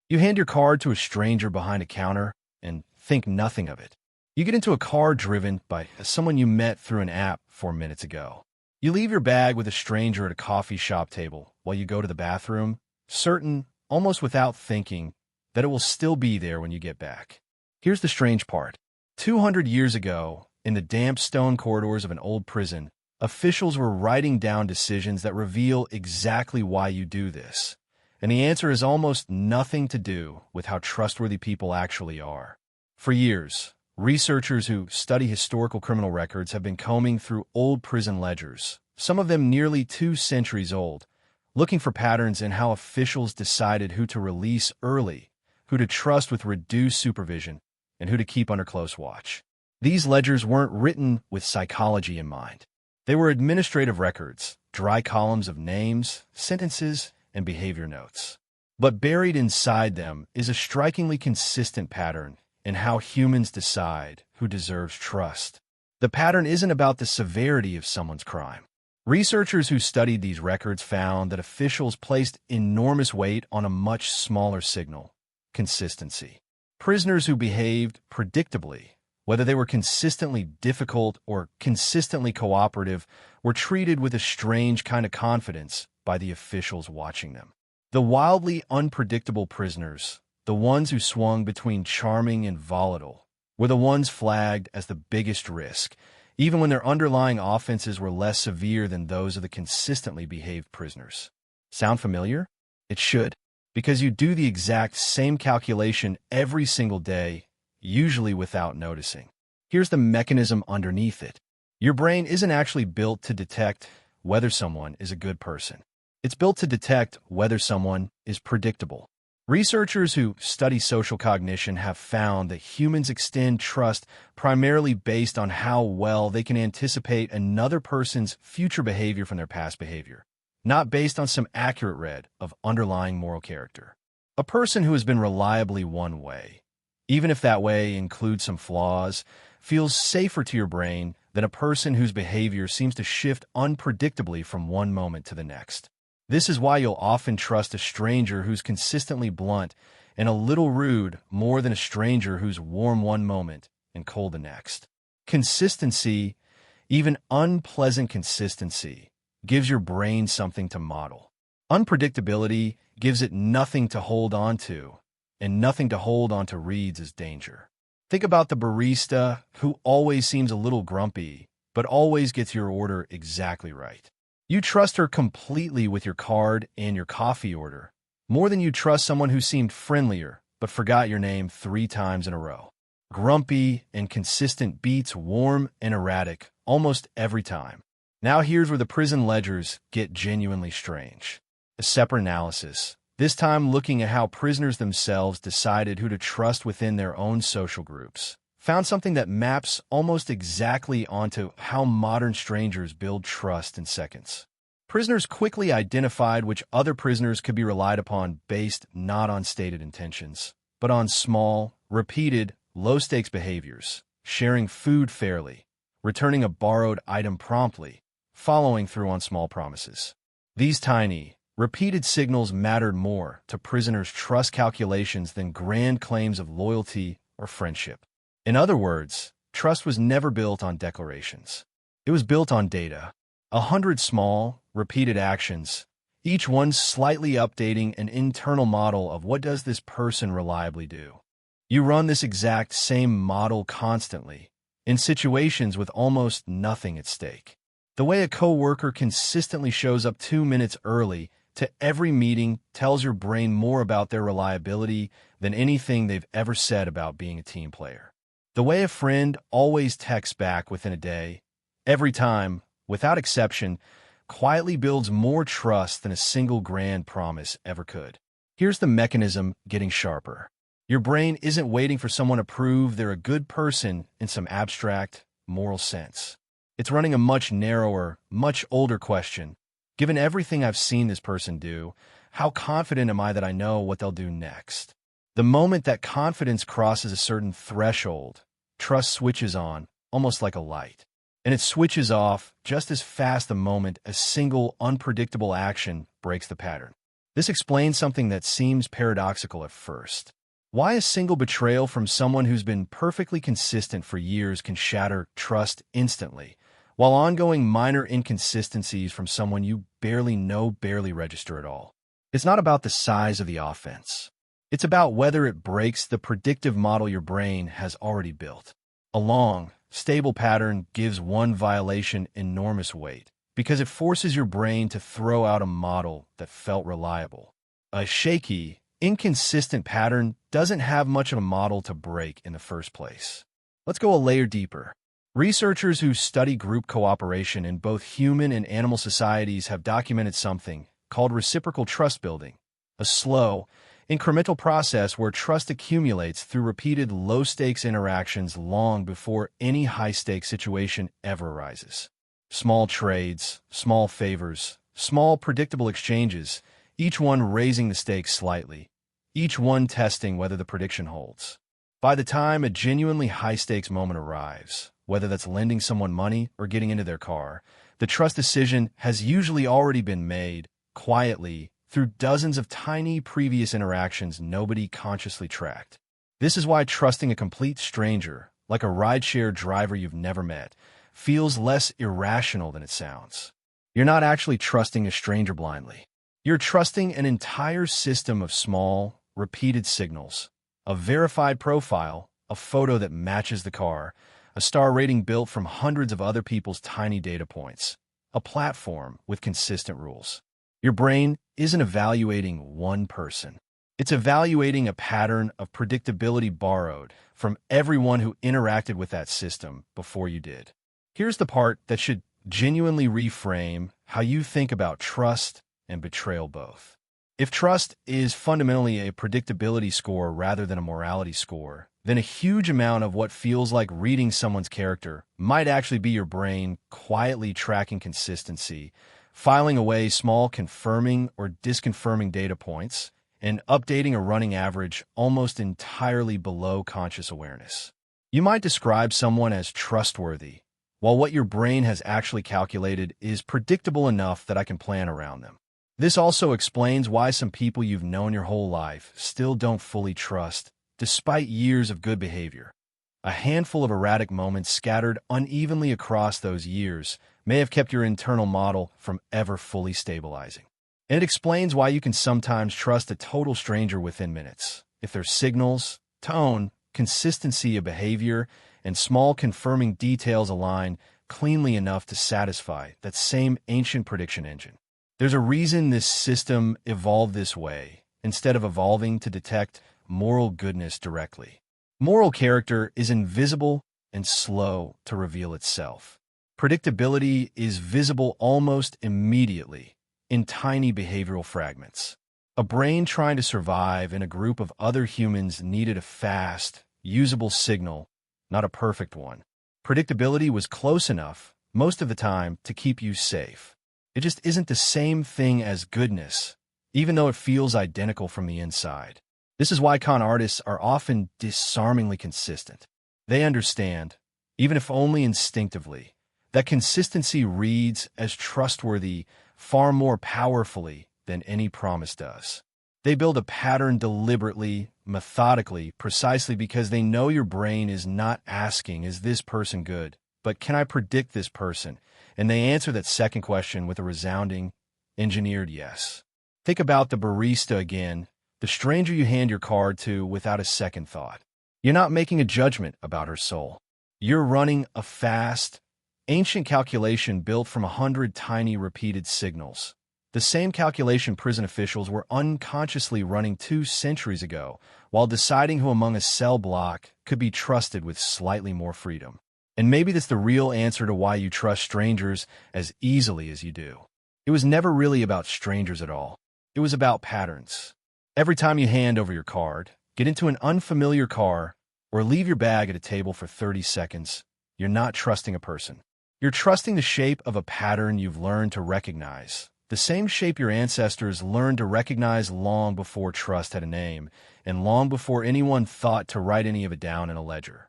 You hand your card to a stranger behind a counter and think nothing of it. You get into a car driven by someone you met through an app 4 minutes ago. You leave your bag with a stranger at a coffee shop table while you go to the bathroom, certain, almost without thinking, that it will still be there when you get back. Here's the strange part. 200 years ago, in the damp stone corridors of an old prison, officials were writing down decisions that reveal exactly why you do this. And the answer has almost nothing to do with how trustworthy people actually are. For years, researchers who study historical criminal records have been combing through old prison ledgers, some of them nearly 2 centuries old, looking for patterns in how officials decided who to release early, who to trust with reduced supervision, and who to keep under close watch. These ledgers weren't written with psychology in mind. They were administrative records, dry columns of names, sentences, and behavior notes. But buried inside them is a strikingly consistent pattern in how humans decide who deserves trust. The pattern isn't about the severity of someone's crime. Researchers who studied these records found that officials placed enormous weight on a much smaller signal: consistency. Prisoners who behaved predictably, whether they were consistently difficult or consistently cooperative, were treated with a strange kind of confidence by the officials watching them. The wildly unpredictable prisoners, the ones who swung between charming and volatile, were the ones flagged as the biggest risk, even when their underlying offenses were less severe than those of the consistently behaved prisoners. Sound familiar? It should, because you do the exact same calculation every single day, usually without noticing. Here's the mechanism underneath it. Your brain isn't actually built to detect whether someone is a good person. It's built to detect whether someone is predictable. Researchers who study social cognition have found that humans extend trust primarily based on how well they can anticipate another person's future behavior from their past behavior, not based on some accurate read of underlying moral character. A person who has been reliably one way, even if that way includes some flaws, feels safer to your brain than a person whose behavior seems to shift unpredictably from one moment to the next. This is why you'll often trust a stranger who's consistently blunt and a little rude more than a stranger who's warm one moment and cold the next. Consistency, even unpleasant consistency, gives your brain something to model. Unpredictability gives it nothing to hold on to, and nothing to hold on to reads as danger. Think about the barista who always seems a little grumpy, but always gets your order exactly right. You trust her completely with your card and your coffee order, more than you trust someone who seemed friendlier but forgot your name 3 times in a row. Grumpy and consistent beats warm and erratic almost every time. Now here's where the prison ledgers get genuinely strange. A separate analysis, this time looking at how prisoners themselves decided who to trust within their own social groups, found something that maps almost exactly onto how modern strangers build trust in seconds. Prisoners quickly identified which other prisoners could be relied upon based not on stated intentions, but on small, repeated, low-stakes behaviors: sharing food fairly, returning a borrowed item promptly, following through on small promises. These tiny, repeated signals mattered more to prisoners' trust calculations than grand claims of loyalty or friendship. In other words, trust was never built on declarations. It was built on data. 100 small, repeated actions, each one slightly updating an internal model of what does this person reliably do. You run this exact same model constantly, in situations with almost nothing at stake. The way a coworker consistently shows up 2 minutes early to every meeting tells your brain more about their reliability than anything they've ever said about being a team player. The way a friend always texts back within a day, every time, without exception, quietly builds more trust than a single grand promise ever could. Here's the mechanism getting sharper. Your brain isn't waiting for someone to prove they're a good person in some abstract, moral sense. It's running a much narrower, much older question. Given everything I've seen this person do, how confident am I that I know what they'll do next? The moment that confidence crosses a certain threshold, trust switches on, almost like a light. And it switches off just as fast the moment a single unpredictable action breaks the pattern. This explains something that seems paradoxical at first. Why a single betrayal from someone who's been perfectly consistent for years can shatter trust instantly, while ongoing minor inconsistencies from someone you barely know barely register at all. It's not about the size of the offense. It's about whether it breaks the predictive model your brain has already built. A long, stable pattern gives one violation enormous weight because it forces your brain to throw out a model that felt reliable. A shaky, inconsistent pattern doesn't have much of a model to break in the first place. Let's go a layer deeper. Researchers who study group cooperation in both human and animal societies have documented something called reciprocal trust building, a slow, incremental process where trust accumulates through repeated low-stakes interactions long before any high-stakes situation ever arises. Small trades, small favors, small predictable exchanges, each one raising the stakes slightly, each one testing whether the prediction holds. By the time a genuinely high-stakes moment arrives, whether that's lending someone money or getting into their car, the trust decision has usually already been made, quietly, through dozens of tiny previous interactions nobody consciously tracked. This is why trusting a complete stranger, like a rideshare driver you've never met, feels less irrational than it sounds. You're not actually trusting a stranger blindly. You're trusting an entire system of small, repeated signals, a verified profile, a photo that matches the car, a star rating built from hundreds of other people's tiny data points, a platform with consistent rules. Your brain isn't evaluating one person. It's evaluating a pattern of predictability borrowed from everyone who interacted with that system before you did. Here's the part that should genuinely reframe how you think about trust and betrayal both. If trust is fundamentally a predictability score rather than a morality score, then a huge amount of what feels like reading someone's character might actually be your brain quietly tracking consistency, filing away small confirming or disconfirming data points, and updating a running average almost entirely below conscious awareness. You might describe someone as trustworthy, while what your brain has actually calculated is predictable enough that I can plan around them. This also explains why some people you've known your whole life still don't fully trust, despite years of good behavior. A handful of erratic moments scattered unevenly across those years may have kept your internal model from ever fully stabilizing. And it explains why you can sometimes trust a total stranger within minutes, if their signals, tone, consistency of behavior, and small confirming details align cleanly enough to satisfy that same ancient prediction engine. There's a reason this system evolved this way, instead of evolving to detect moral goodness directly. Moral character is invisible and slow to reveal itself. Predictability is visible almost immediately in tiny behavioral fragments. A brain trying to survive in a group of other humans needed a fast, usable signal, not a perfect one. Predictability was close enough, most of the time, to keep you safe. It just isn't the same thing as goodness, even though it feels identical from the inside. This is why con artists are often disarmingly consistent. They understand, even if only instinctively, that consistency reads as trustworthy far more powerfully than any promise does. They build a pattern deliberately, methodically, precisely because they know your brain is not asking, is this person good, but can I predict this person? And they answer that second question with a resounding, engineered yes. Think about the barista again, the stranger you hand your card to without a second thought. You're not making a judgment about her soul. You're running a fast, ancient calculation built from 100 tiny repeated signals. The same calculation prison officials were unconsciously running 2 centuries ago while deciding who among a cell block could be trusted with slightly more freedom. And maybe that's the real answer to why you trust strangers as easily as you do. It was never really about strangers at all. It was about patterns. Every time you hand over your card, get into an unfamiliar car, or leave your bag at a table for 30 seconds, you're not trusting a person. You're trusting the shape of a pattern you've learned to recognize, the same shape your ancestors learned to recognize long before trust had a name, and long before anyone thought to write any of it down in a ledger.